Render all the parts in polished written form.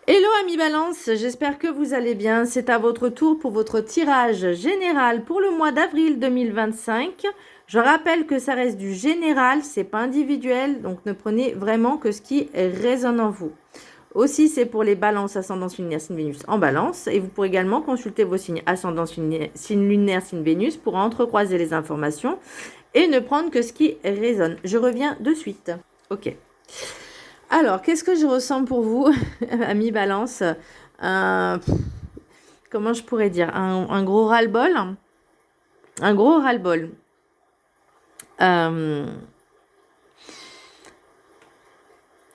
Hello amis Balance, j'espère que vous allez bien. C'est à votre tour pour votre tirage général pour le mois d'avril 2025. Je rappelle que ça reste du général, c'est pas individuel, donc ne prenez vraiment que ce qui résonne en vous. Aussi, c'est pour les balances ascendant signe lunaire, signe Vénus en balance. Et vous pourrez également consulter vos signes ascendant signe lunaire, signe Vénus pour entrecroiser les informations et ne prendre que ce qui résonne. Je reviens de suite. Ok. Alors, qu'est-ce que je ressens pour vous, amis Balance? Euh, Comment je pourrais dire? Un gros ras-le-bol. Un gros ras-le-bol. Euh,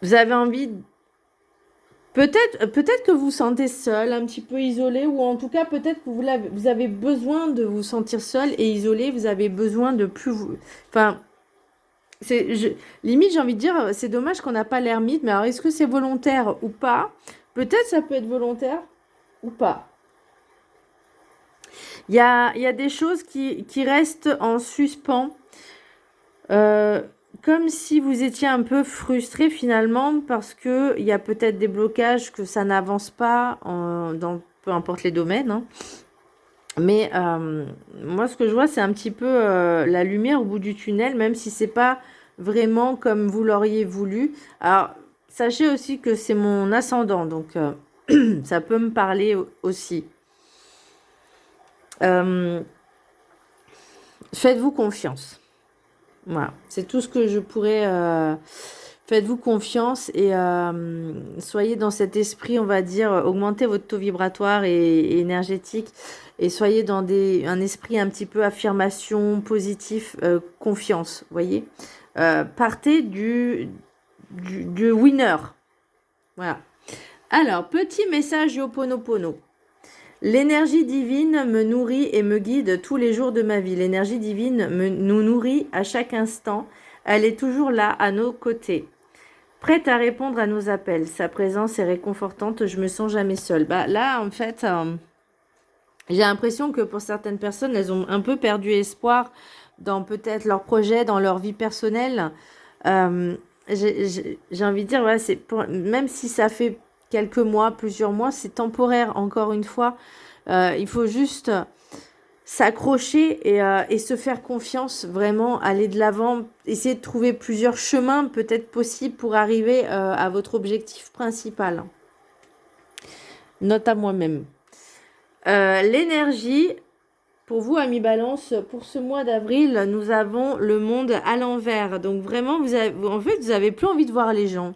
Vous avez envie... Peut-être que vous vous sentez seul, un petit peu isolé, ou en tout cas, peut-être que vous avez besoin de vous sentir seul et isolé. Vous avez besoin de plus vous... Enfin, limite, j'ai envie de dire, c'est dommage qu'on n'a pas l'ermite, mais alors est-ce que c'est volontaire ou pas? Peut-être ça peut être volontaire ou pas. Il y a des choses qui restent en suspens, comme si vous étiez un peu frustré finalement parce qu'il y a peut-être des blocages, que ça n'avance pas dans peu importe les domaines, hein. Mais moi, ce que je vois, c'est un petit peu la lumière au bout du tunnel, même si c'est pas vraiment comme vous l'auriez voulu. Alors, sachez aussi que c'est mon ascendant, donc ça peut me parler aussi. Faites-vous confiance. Voilà, c'est tout ce que je pourrais. Faites-vous confiance et soyez dans cet esprit, on va dire, augmentez votre taux vibratoire et énergétique et soyez dans un esprit un petit peu affirmation, positif, confiance, voyez. Partez du winner. Voilà. Alors, petit message Ho'oponopono. L'énergie divine me nourrit et me guide tous les jours de ma vie. L'énergie divine nous nourrit à chaque instant. Elle est toujours là, à nos côtés, prête à répondre à nos appels. Sa présence est réconfortante, je me sens jamais seule. Bah, là, en fait, j'ai l'impression que pour certaines personnes, elles ont un peu perdu espoir dans peut-être leur projet, dans leur vie personnelle. J'ai envie de dire, voilà, même si ça fait quelques mois, plusieurs mois, c'est temporaire, encore une fois. Il faut juste s'accrocher et se faire confiance, vraiment aller de l'avant, essayer de trouver plusieurs chemins peut-être possibles pour arriver à votre objectif principal. Note à moi-même. L'énergie, pour vous, amis Balance, pour ce mois d'avril, nous avons le monde à l'envers. Donc vraiment, en fait, vous n'avez plus envie de voir les gens.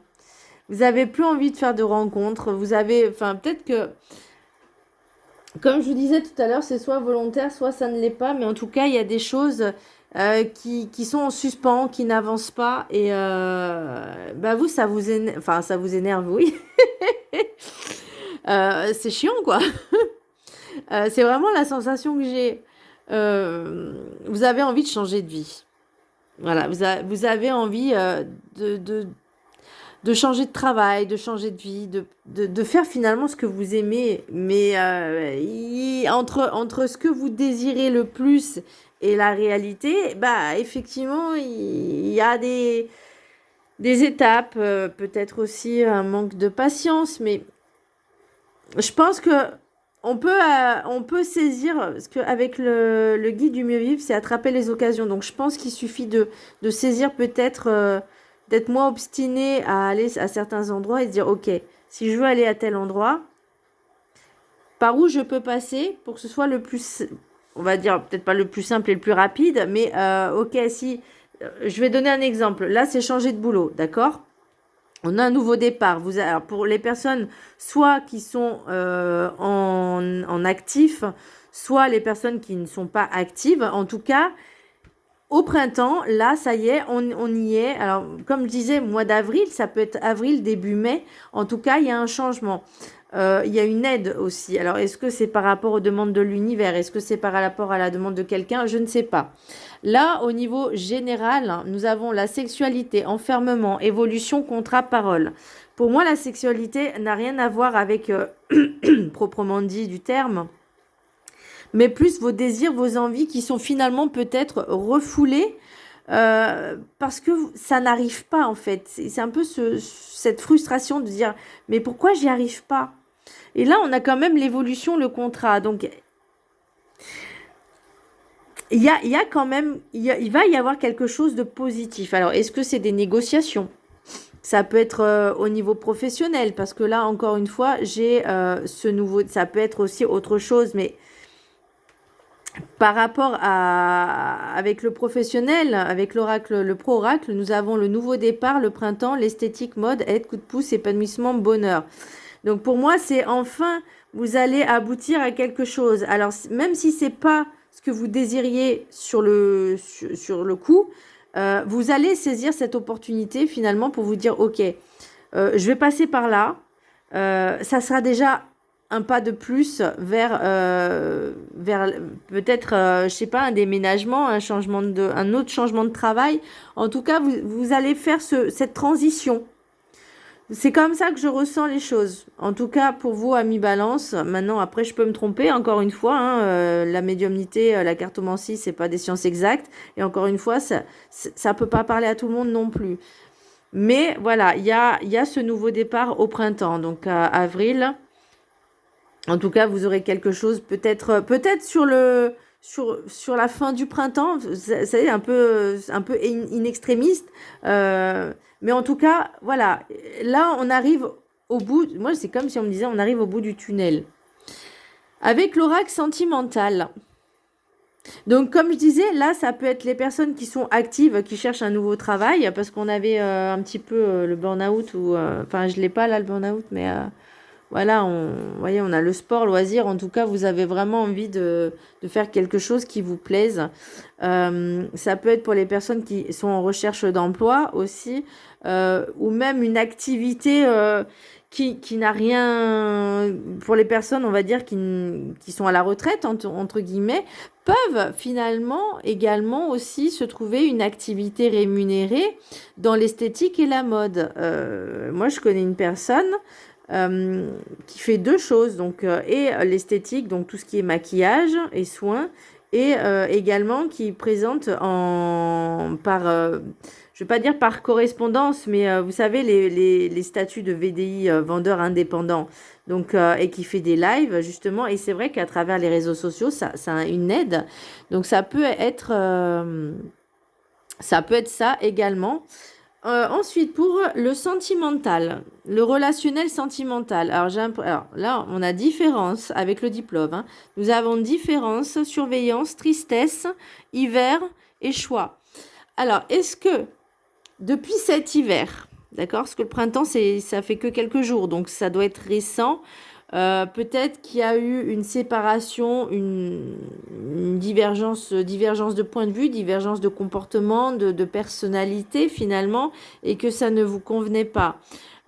Vous n'avez plus envie de faire de rencontres. Vous avez, enfin, peut-être que, comme je vous disais tout à l'heure, c'est soit volontaire, soit ça ne l'est pas. Mais en tout cas, il y a des choses qui sont en suspens, qui n'avancent pas. Et bah vous, ça vous énerve, oui. C'est chiant, quoi. C'est vraiment la sensation que j'ai. Vous avez envie de changer de vie. Voilà, vous avez envie de changer de travail, de changer de vie, de faire finalement ce que vous aimez. Mais entre ce que vous désirez le plus et la réalité, bah effectivement, il y a des étapes, peut-être aussi un manque de patience, mais je pense que on peut saisir, parce qu'avec le guide du mieux vivre, c'est attraper les occasions. Donc je pense qu'il suffit de saisir peut-être, d'être moins obstiné à aller à certains endroits et de dire, ok, si je veux aller à tel endroit, par où je peux passer pour que ce soit le plus, on va dire peut-être pas le plus simple et le plus rapide, mais ok, si, je vais donner un exemple. Là, c'est changer de boulot, d'accord? On a un nouveau départ. Alors pour les personnes, soit qui sont en actif, soit les personnes qui ne sont pas actives. En tout cas, au printemps, là, ça y est, on y est. Alors, comme je disais, mois d'avril, ça peut être avril, début mai. En tout cas, il y a un changement. Il y a une aide aussi. Alors, est-ce que c'est par rapport aux demandes de l'univers? Est-ce que c'est par rapport à la demande de quelqu'un? Je ne sais pas. Là, au niveau général, nous avons la sexualité, enfermement, évolution, contrat, parole. Pour moi, la sexualité n'a rien à voir avec, proprement dit, du terme, mais plus vos désirs, vos envies qui sont finalement peut-être refoulés parce que ça n'arrive pas en fait. C'est un peu cette frustration de dire mais pourquoi j'y arrive pas? Et là, on a quand même l'évolution, le contrat. Donc, il y a quand même, il va y avoir quelque chose de positif. Alors, est-ce que c'est des négociations? Ça peut être au niveau professionnel, parce que là, encore une fois, j'ai ce nouveau. Ça peut être aussi autre chose, mais par rapport à avec le professionnel, avec l'oracle, le pro-oracle, nous avons le nouveau départ, le printemps, l'esthétique, mode, aide, coup de pouce, épanouissement, bonheur. Donc pour moi, c'est enfin, vous allez aboutir à quelque chose. Alors même si c'est pas ce que vous désiriez sur le coup, vous allez saisir cette opportunité finalement pour vous dire, ok, je vais passer par là. Ça sera déjà un pas de plus vers peut-être, je sais pas, un déménagement, un autre changement de travail. En tout cas, vous allez faire cette transition. C'est comme ça que je ressens les choses. En tout cas, pour vous, amis Balance. Maintenant, après, je peux me tromper. Encore une fois, hein, la médiumnité, la cartomancie, c'est pas des sciences exactes. Et encore une fois, ça peut pas parler à tout le monde non plus. Mais voilà, il y a ce nouveau départ au printemps, donc à avril. En tout cas, vous aurez quelque chose peut-être sur la fin du printemps, c'est un peu in extrémiste. Mais en tout cas, voilà, là, on arrive au bout. Moi, c'est comme si on me disait, on arrive au bout du tunnel. Avec l'oracle sentimental. Donc, comme je disais, là, ça peut être les personnes qui sont actives, qui cherchent un nouveau travail, parce qu'on avait un petit peu le burn-out, ou, enfin, je l'ai pas là, le burn-out, mais voilà, vous voyez, on a le sport, loisir. En tout cas, vous avez vraiment envie de faire quelque chose qui vous plaise. Ça peut être pour les personnes qui sont en recherche d'emploi aussi, ou même une activité qui n'a rien. Pour les personnes, on va dire, qui sont à la retraite, entre guillemets, peuvent finalement également aussi se trouver une activité rémunérée dans l'esthétique et la mode. Moi, je connais une personne qui fait deux choses, donc et l'esthétique, donc tout ce qui est maquillage et soins, et également qui présente je vais pas dire par correspondance, mais vous savez les statuts de VDI, vendeurs indépendants, donc et qui fait des lives justement, et c'est vrai qu'à travers les réseaux sociaux, ça a une aide, donc ça peut être ça également. Ensuite, pour le sentimental, le relationnel sentimental. Alors là, on a différence avec le diplôme, hein. Nous avons différence, surveillance, tristesse, hiver et choix. Alors, est-ce que depuis cet hiver, d'accord, parce que le printemps, ça fait que quelques jours, donc ça doit être récent. Peut-être qu'il y a eu une séparation, une divergence de point de vue, divergence de comportement, de personnalité finalement, et que ça ne vous convenait pas.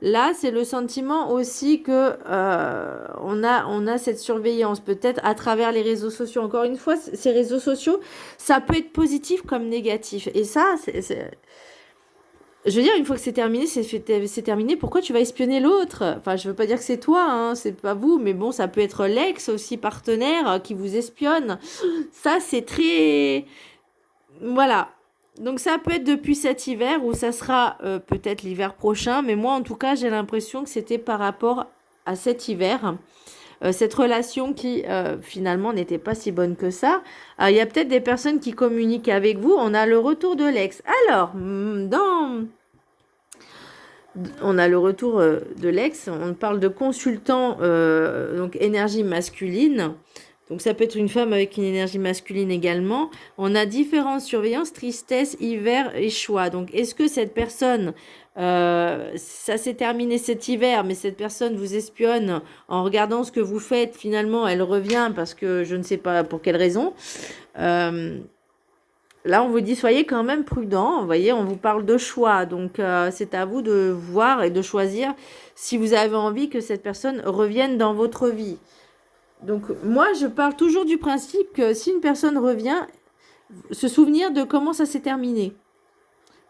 Là, c'est le sentiment aussi que on a cette surveillance, peut-être à travers les réseaux sociaux. Encore une fois, ces réseaux sociaux, ça peut être positif comme négatif. Et ça, je veux dire, une fois que c'est terminé, c'est terminé. Pourquoi tu vas espionner l'autre? Enfin, je veux pas dire que c'est toi, hein, c'est pas vous, mais bon, ça peut être l'ex aussi, partenaire, qui vous espionne. Ça, c'est très... Voilà. Donc ça peut être depuis cet hiver, ou ça sera peut-être l'hiver prochain, mais moi, en tout cas, j'ai l'impression que c'était par rapport à cet hiver. Cette relation qui finalement n'était pas si bonne que ça. Il y a peut-être des personnes qui communiquent avec vous. On a le retour de l'ex. Alors, on a le retour de l'ex. On parle de consultant, donc énergie masculine. Donc ça peut être une femme avec une énergie masculine également. On a différentes surveillances, tristesse, hiver et choix. Donc est-ce que cette personne, ça s'est terminé cet hiver, mais cette personne vous espionne en regardant ce que vous faites, finalement elle revient parce que je ne sais pas pour quelle raison. Là, on vous dit, soyez quand même prudent. Vous voyez, on vous parle de choix. Donc, c'est à vous de voir et de choisir si vous avez envie que cette personne revienne dans votre vie. Donc, moi, je parle toujours du principe que si une personne revient, se souvenir de comment ça s'est terminé.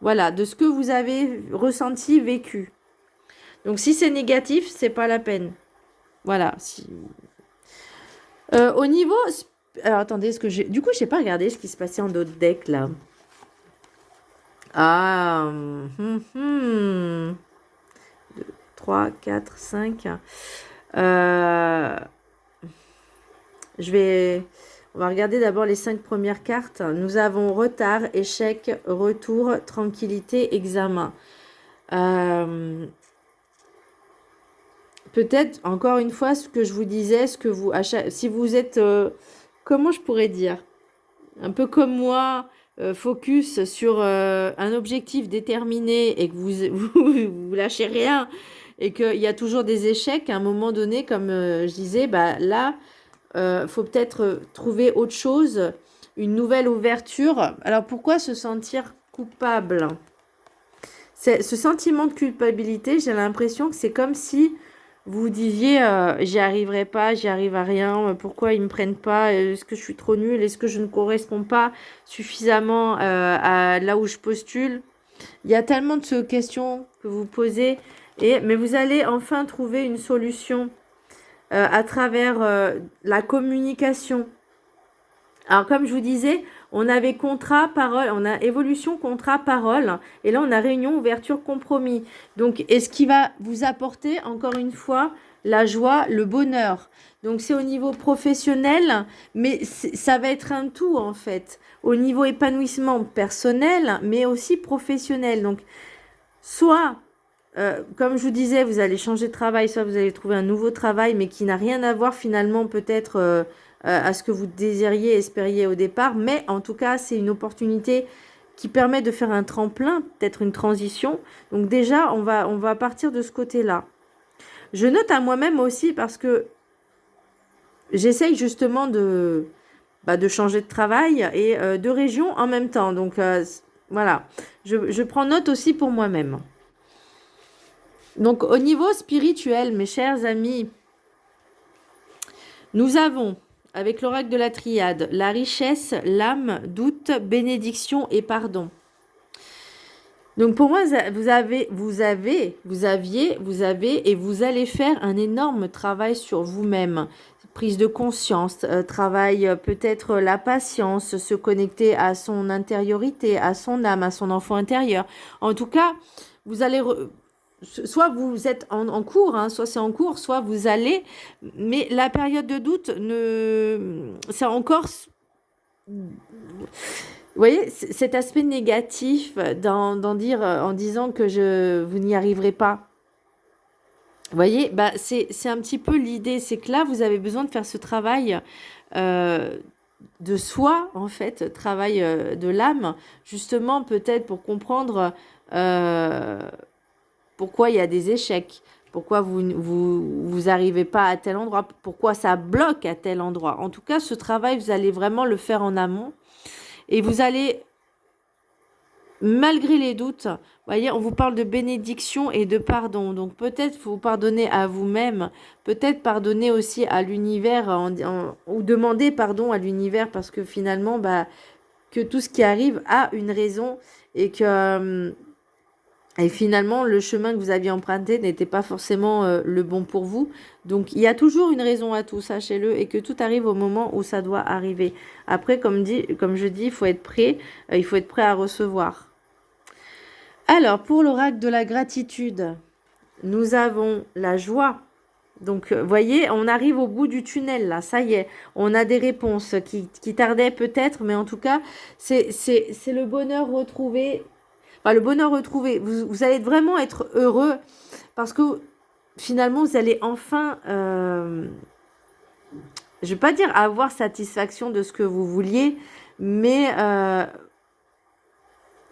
Voilà, de ce que vous avez ressenti, vécu. Donc, si c'est négatif, c'est pas la peine. Voilà. Au niveau... Alors, attendez, du coup, je n'ai pas regardé ce qui se passait en d'autres decks, là. Ah, 3, 4, 5. On va regarder d'abord les 5 premières cartes. Nous avons retard, échec, retour, tranquillité, examen. Peut-être, encore une fois, ce que je vous disais, si vous êtes, comment je pourrais dire, un peu comme moi, focus sur un objectif déterminé et que vous lâchez rien et qu'il y a toujours des échecs, à un moment donné, comme je disais, bah, là, faut peut-être trouver autre chose, une nouvelle ouverture. Alors pourquoi se sentir coupable? Ce sentiment de culpabilité, j'ai l'impression que c'est comme si vous disiez j'y arriverai pas, j'y arrive à rien, pourquoi ils me prennent pas, est-ce que je suis trop nulle, est-ce que je ne corresponds pas suffisamment à là où je postule. Il y a tellement de questions que vous posez, mais vous allez enfin trouver une solution à travers la communication. Alors, comme je vous disais, on avait contrat, parole, on a évolution, contrat, parole, et là, on a réunion, ouverture, compromis. Donc, et ce qui va vous apporter, encore une fois, la joie, le bonheur. Donc, c'est au niveau professionnel, mais ça va être un tout, en fait. Au niveau épanouissement personnel, mais aussi professionnel. Donc, soit comme je vous disais, vous allez changer de travail, soit vous allez trouver un nouveau travail, mais qui n'a rien à voir finalement peut-être à ce que vous désiriez, espériez au départ. Mais en tout cas, c'est une opportunité qui permet de faire un tremplin, peut-être une transition. Donc déjà, on va partir de ce côté-là. Je note à moi-même aussi parce que j'essaye justement de changer de travail et de région en même temps. Donc voilà, je prends note aussi pour moi-même. Donc, au niveau spirituel, mes chers amis, nous avons, avec l'oracle de la triade, la richesse, l'âme, doute, bénédiction et pardon. Donc, pour moi, vous avez et vous allez faire un énorme travail sur vous-même. Prise de conscience, travail peut-être la patience, se connecter à son intériorité, à son âme, à son enfant intérieur. En tout cas, vous allez... soit vous êtes en cours, hein, soit c'est en cours, soit vous allez, mais la période de doute, c'est encore, vous voyez, cet aspect négatif en disant que vous n'y arriverez pas. Vous voyez, bah, c'est un petit peu l'idée, c'est que là, vous avez besoin de faire ce travail de soi, en fait, travail de l'âme, justement, peut-être pour comprendre pourquoi il y a des échecs, pourquoi vous arrivez pas à tel endroit, pourquoi ça bloque à tel endroit. En tout cas, ce travail, vous allez vraiment le faire en amont et vous allez, malgré les doutes, vous voyez, on vous parle de bénédiction et de pardon. Donc peut-être vous pardonner à vous-même, peut-être pardonner aussi à l'univers ou demander pardon à l'univers parce que finalement, bah, que tout ce qui arrive a une raison et que et finalement, le chemin que vous aviez emprunté n'était pas forcément le bon pour vous. Donc, il y a toujours une raison à tout, sachez-le, et que tout arrive au moment où ça doit arriver. Après, comme je dis, il faut être prêt. Il faut être prêt à recevoir. Alors, pour l'oracle de la gratitude, nous avons la joie. Donc, voyez, on arrive au bout du tunnel, là, ça y est. On a des réponses qui tardaient peut-être, mais en tout cas, c'est le bonheur retrouvé. Enfin, le bonheur retrouvé. Vous allez vraiment être heureux parce que finalement, vous allez enfin, je ne vais pas dire avoir satisfaction de ce que vous vouliez, mais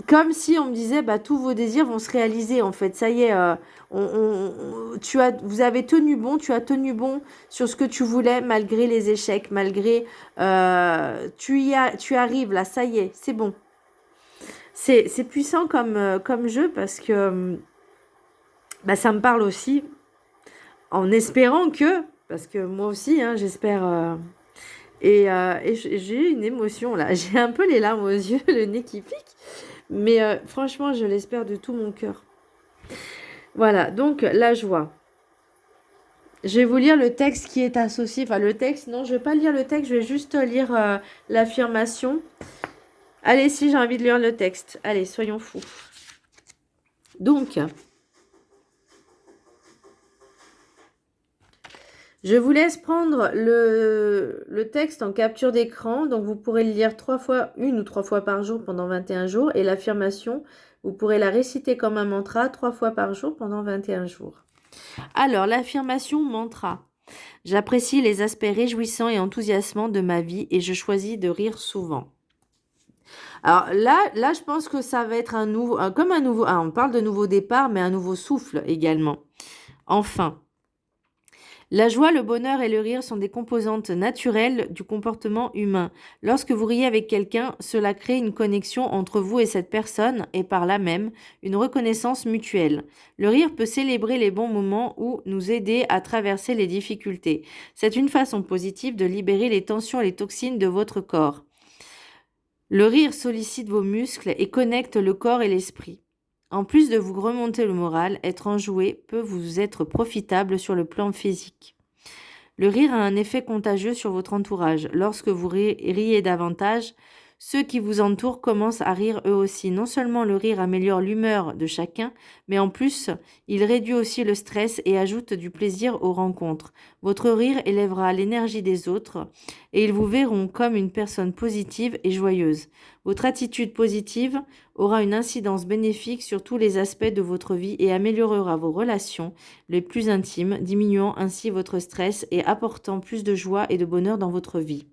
comme si on me disait, bah, tous vos désirs vont se réaliser, en fait. Ça y est, vous avez tenu bon, tu as tenu bon sur ce que tu voulais, malgré les échecs, malgré... tu arrives, là, ça y est, c'est bon. C'est puissant comme jeu parce que bah, ça me parle aussi en espérant parce que moi aussi, hein, j'espère... et j'ai une émotion là, j'ai un peu les larmes aux yeux, le nez qui pique, mais franchement, je l'espère de tout mon cœur. Voilà, donc la joie. Je vais vous lire le texte qui est associé, enfin le texte, non, je ne vais pas lire le texte, je vais juste lire l'affirmation. Allez, si, j'ai envie de lire le texte. Allez, soyons fous. Donc, je vous laisse prendre le texte en capture d'écran. Donc, vous pourrez le lire 3 fois, 1 ou 3 fois par jour pendant 21 jours. Et l'affirmation, vous pourrez la réciter comme un mantra 3 fois par jour pendant 21 jours. Alors, l'affirmation mantra. J'apprécie les aspects réjouissants et enthousiasmants de ma vie et je choisis de rire souvent. Alors là, je pense que ça va être un nouveau, comme un nouveau, on parle de nouveau départ, mais un nouveau souffle également. Enfin, la joie, le bonheur et le rire sont des composantes naturelles du comportement humain. Lorsque vous riez avec quelqu'un, cela crée une connexion entre vous et cette personne et par là même une reconnaissance mutuelle. Le rire peut célébrer les bons moments ou nous aider à traverser les difficultés. C'est une façon positive de libérer les tensions et les toxines de votre corps. Le rire sollicite vos muscles et connecte le corps et l'esprit. En plus de vous remonter le moral, être enjoué peut vous être profitable sur le plan physique. Le rire a un effet contagieux sur votre entourage. Lorsque vous riez davantage, ceux qui vous entourent commencent à rire eux aussi. Non seulement le rire améliore l'humeur de chacun, mais en plus, il réduit aussi le stress et ajoute du plaisir aux rencontres. Votre rire élèvera l'énergie des autres et ils vous verront comme une personne positive et joyeuse. Votre attitude positive aura une incidence bénéfique sur tous les aspects de votre vie et améliorera vos relations les plus intimes, diminuant ainsi votre stress et apportant plus de joie et de bonheur dans votre vie.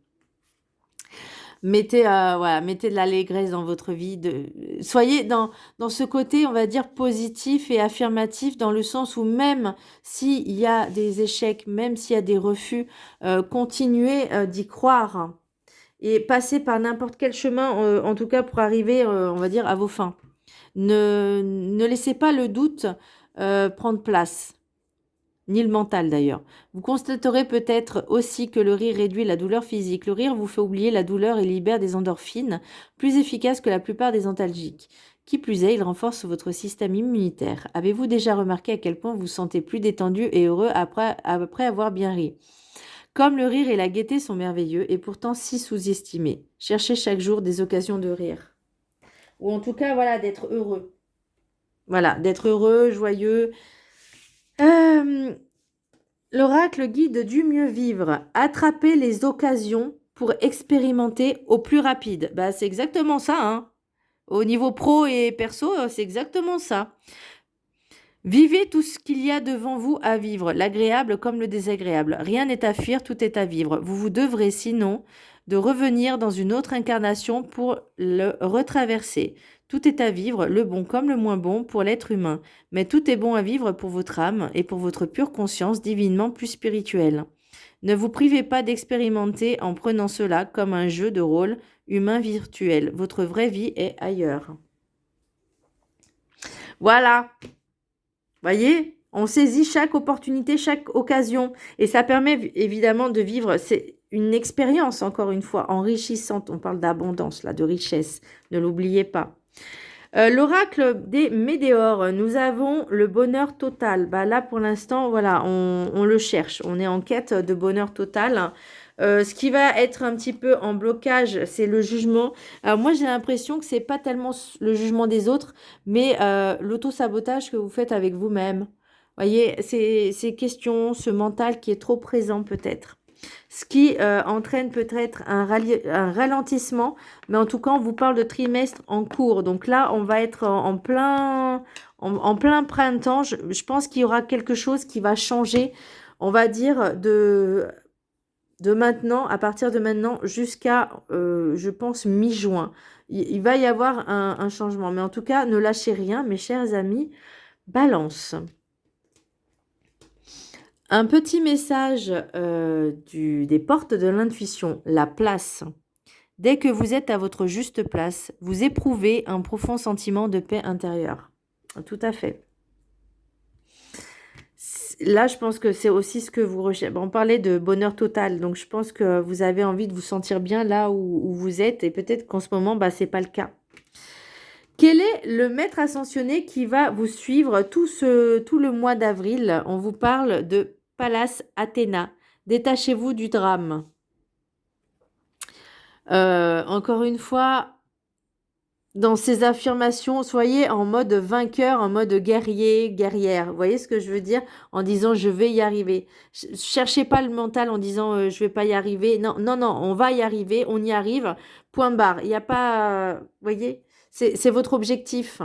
Mettez, mettez de l'allégresse dans votre vie. Soyez dans ce côté, on va dire, positif et affirmatif, dans le sens où même s'il y a des échecs, même s'il y a des refus, continuez d'y croire et passez par n'importe quel chemin, en tout cas pour arriver, on va dire, à vos fins. Ne laissez pas le doute prendre place. Ni le mental d'ailleurs. Vous constaterez peut-être aussi que le rire réduit la douleur physique. Le rire vous fait oublier la douleur et libère des endorphines, plus efficaces que la plupart des antalgiques. Qui plus est, il renforce votre système immunitaire. Avez-vous déjà remarqué à quel point vous vous sentez plus détendu et heureux après avoir bien ri? Comme le rire et la gaieté sont merveilleux et pourtant si sous-estimés. Cherchez chaque jour des occasions de rire. Ou en tout cas, voilà, d'être heureux. Voilà, d'être heureux, joyeux. L'oracle guide du mieux vivre. Attraper les occasions pour expérimenter au plus rapide. Bah, c'est exactement ça, hein. Au niveau pro et perso, c'est exactement ça. Vivez tout ce qu'il y a devant vous à vivre, l'agréable comme le désagréable. Rien n'est à fuir, tout est à vivre. Vous vous devrez sinon de revenir dans une autre incarnation pour le retraverser. Tout est à vivre, le bon comme le moins bon pour l'être humain. Mais tout est bon à vivre pour votre âme et pour votre pure conscience divinement plus spirituelle. Ne vous privez pas d'expérimenter en prenant cela comme un jeu de rôle humain virtuel. Votre vraie vie est ailleurs. Voilà. Voyez, on saisit chaque opportunité, chaque occasion. Et ça permet évidemment de vivre, c'est une expérience, encore une fois, enrichissante. On parle d'abondance, là, de richesse. Ne l'oubliez pas. L'oracle des météores, nous avons le bonheur total. Bah, là, pour l'instant, voilà, on le cherche. On est en quête de bonheur total. Ce qui va être un petit peu en blocage, c'est le jugement. Alors moi, j'ai l'impression que c'est pas tellement le jugement des autres, mais l'auto-sabotage que vous faites avec vous-même. Voyez, ces questions, ce mental qui est trop présent peut-être. Ce qui entraîne peut-être un ralentissement, mais en tout cas, on vous parle de trimestre en cours. Donc là, on va être en plein printemps. Je pense qu'il y aura quelque chose qui va changer, on va dire, de maintenant, à partir de maintenant, jusqu'à, je pense, mi-juin. Il va y avoir un changement. Mais en tout cas, ne lâchez rien, mes chers amis. Balance. Un petit message des portes de l'intuition, la place. Dès que vous êtes à votre juste place, vous éprouvez un profond sentiment de paix intérieure. Tout à fait. Là, je pense que c'est aussi ce que vous recherchez. On parlait de bonheur total, donc je pense que vous avez envie de vous sentir bien là où vous êtes, et peut-être qu'en ce moment, ce n'est pas le cas. Quel est le maître ascensionné qui va vous suivre tout le mois d'avril? On vous parle de Pallas Athéna. Détachez-vous du drame. Encore une fois, dans ces affirmations, soyez en mode vainqueur, en mode guerrier, guerrière. Vous voyez ce que je veux dire? En disant je vais y arriver. Cherchez pas le mental en disant je vais pas y arriver. Non, non, non, on va y arriver, on y arrive. Point barre. Il n'y a pas, vous voyez? C'est votre objectif.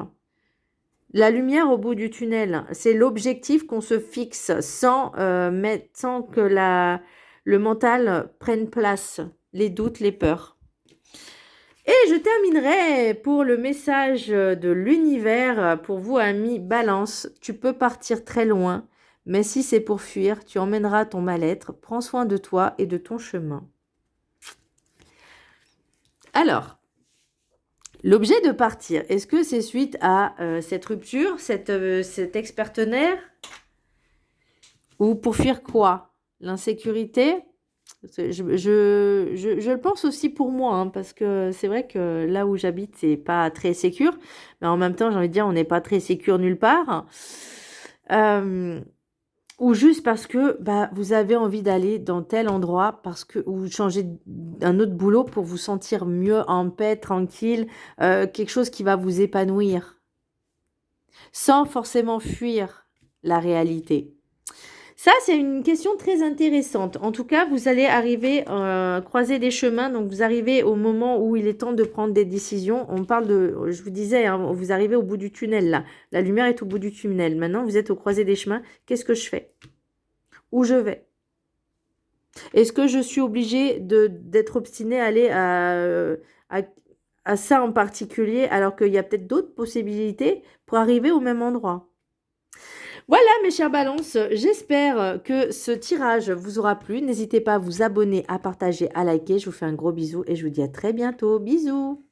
La lumière au bout du tunnel, c'est l'objectif qu'on se fixe sans que le mental prenne place, les doutes, les peurs. Et je terminerai pour le message de l'univers pour vous, amis Balance. Tu peux partir très loin, mais si c'est pour fuir, tu emmèneras ton mal-être. Prends soin de toi et de ton chemin. Alors, l'objet de partir, est-ce que c'est suite à cette rupture, cet ex-partenaire? Ou pour fuir quoi? L'insécurité? Je le pense aussi pour moi, hein, parce que c'est vrai que là où j'habite, c'est pas très sécure. Mais en même temps, j'ai envie de dire, on n'est pas très sécure nulle part. Ou juste parce que bah, vous avez envie d'aller dans tel endroit ou changer un autre boulot pour vous sentir mieux, en paix, tranquille, quelque chose qui va vous épanouir, sans forcément fuir la réalité. Ça, c'est une question très intéressante. En tout cas, vous allez arriver à croiser des chemins. Donc, vous arrivez au moment où il est temps de prendre des décisions. On parle je vous disais, hein, vous arrivez au bout du tunnel, là. La lumière est au bout du tunnel. Maintenant, vous êtes au croisé des chemins. Qu'est-ce que je fais? Où je vais? Est-ce que je suis obligée d'être obstinée à aller à ça en particulier, alors qu'il y a peut-être d'autres possibilités pour arriver au même endroit? Voilà mes chers balances, j'espère que ce tirage vous aura plu. N'hésitez pas à vous abonner, à partager, à liker. Je vous fais un gros bisou et je vous dis à très bientôt. Bisous!